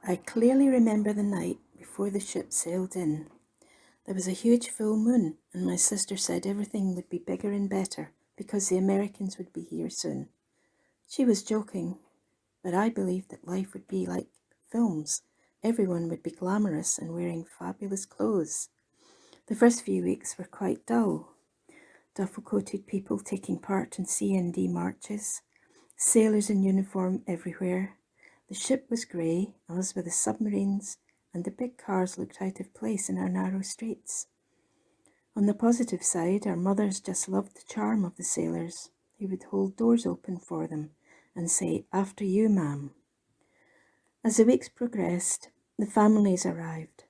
I clearly remember the night before the ship sailed in. There was a huge full moon, and my sister said everything would be bigger and better because the Americans would be here soon. She was joking, but I believed that life would be like films. Everyone would be glamorous and wearing fabulous clothes. The first few weeks were quite dull. Duffel-coated people taking part in C&D marches, sailors in uniform everywhere. The ship was grey, as were the submarines, and the big cars looked out of place in our narrow streets. On the positive side, our mothers just loved the charm of the sailors, who would hold doors open for them and say, "After you, ma'am." As the weeks progressed, the families arrived.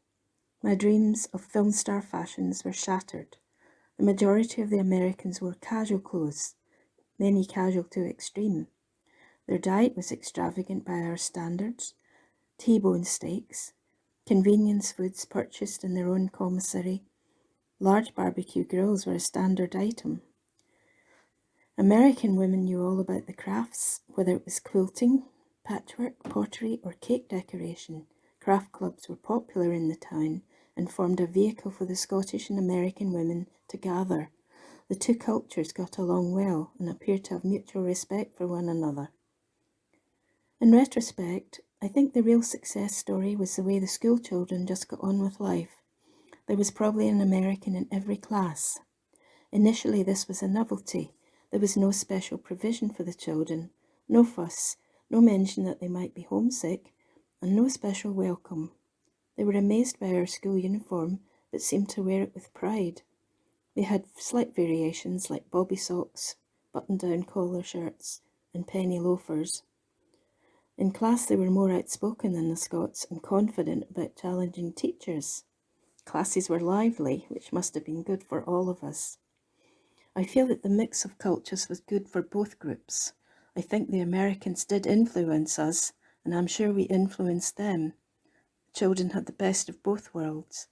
My dreams of film star fashions were shattered. The majority of the Americans wore casual clothes, many casual to extreme. Their diet was extravagant by our standards: T-bone steaks, convenience foods purchased in their own commissary. Large barbecue grills were a standard item. American women knew all about the crafts, whether it was quilting, patchwork, pottery, or cake decoration. Craft clubs were popular in the town and formed a vehicle for the Scottish and American women to gather. The two cultures got along well and appeared to have mutual respect for one another. In retrospect, I think the real success story was the way the school children just got on with life. There was probably an American in every class. Initially, this was a novelty. There was no special provision for the children, no fuss, no mention that they might be homesick, and no special welcome. They were amazed by our school uniform, but seemed to wear it with pride. They had slight variations like bobby socks, button-down collar shirts, and penny loafers. In class, they were more outspoken than the Scots and confident about challenging teachers. Classes were lively, which must have been good for all of us. I feel that the mix of cultures was good for both groups. I think the Americans did influence us, and I'm sure we influenced them. Children had the best of both worlds.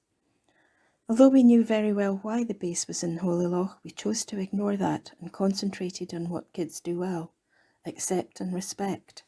Although we knew very well why the base was in Holy Loch, we chose to ignore that and concentrated on what kids do well: accept and respect.